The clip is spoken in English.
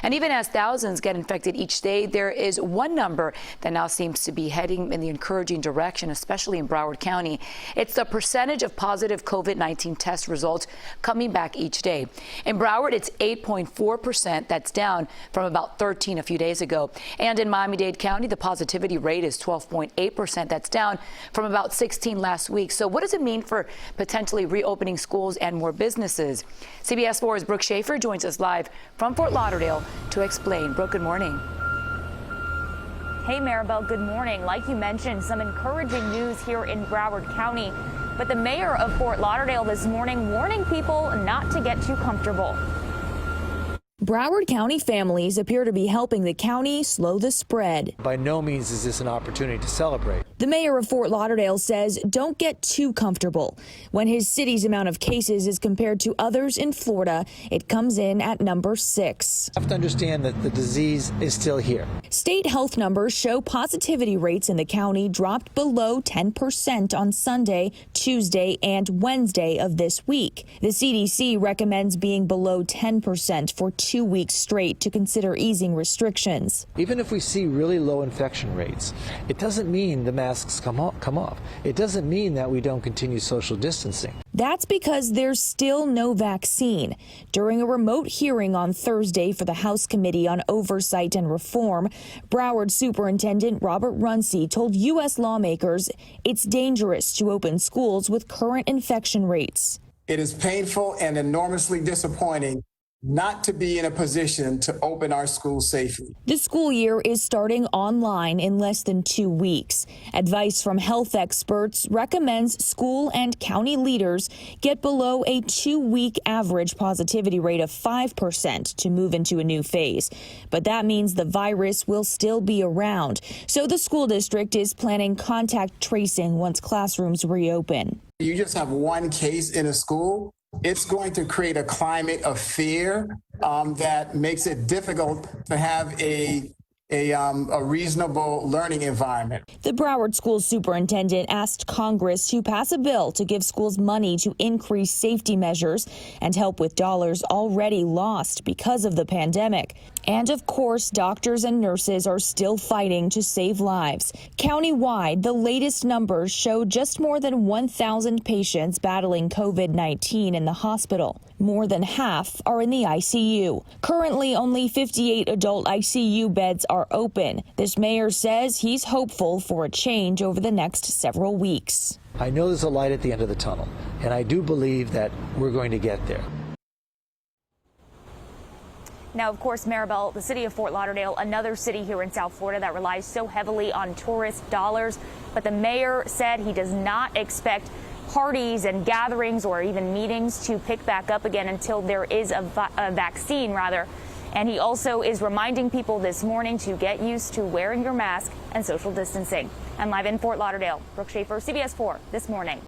And even as thousands get infected each day, there is one number that now seems to be heading in the encouraging direction, especially in Broward County. It's the percentage of positive COVID-19 test results coming back each day. In Broward, it's 8.4%. That's down from about 13 a few days ago. And in Miami-Dade County, the positivity rate is 12.8%. That's down from about 16 last week. So what does it mean for potentially reopening schools and more businesses? CBS 4's Brooke Shafer joins us live from Fort Lauderdale to explain. Brooke, good morning. Hey, Maribel, good morning. Like you mentioned, some encouraging news here in Broward County. But the mayor of Fort Lauderdale this morning warning people not to get too comfortable. Broward County families appear to be helping the county slow the spread. By no means is this an opportunity to celebrate. The mayor of Fort Lauderdale says don't get too comfortable. When his city's amount of cases is compared to others in Florida, it comes in at number 6. You have to understand that the disease is still here. State health numbers show positivity rates in the county dropped below 10% on Sunday, Tuesday, and Wednesday of this week. The CDC recommends being below 10% for 2 weeks straight to consider easing restrictions. Even if we see really low infection rates, it doesn't mean the masks come off. It doesn't mean that we don't continue social distancing. That's because there's still no vaccine. During a remote hearing on Thursday for the House Committee on Oversight and Reform, Broward Superintendent Robert Runcie told U.S. lawmakers it's dangerous to open schools with current infection rates. It is painful and enormously disappointing not to be in a position to open our schools safely. The school year is starting online in less than 2 weeks. Advice from health experts recommends school and county leaders get below a 2-week average positivity rate of 5% to move into a new phase. But that means the virus will still be around. So the school district is planning contact tracing once classrooms reopen. You just have one case in a school, it's going to create a climate of fear that makes it difficult to have a reasonable learning environment. The Broward school superintendent asked Congress to pass a bill to give schools money to increase safety measures and help with dollars already lost because of the pandemic. And of course, doctors and nurses are still fighting to save lives. Countywide, the latest numbers show just more than 1,000 patients battling COVID-19 in the hospital. More than half are in the ICU. Currently, only 58 adult ICU beds are open. This mayor says he's hopeful for a change over the next several weeks. I know there's a light at the end of the tunnel, and I do believe that we're going to get there. Now, of course, Maribel, the city of Fort Lauderdale, another city here in South Florida that relies so heavily on tourist dollars. But the mayor said he does not expect parties and gatherings or even meetings to pick back up again until there is a vaccine, rather. And he also is reminding people this morning to get used to wearing your mask and social distancing. And live in Fort Lauderdale, Brooke Shafer, CBS 4 this morning.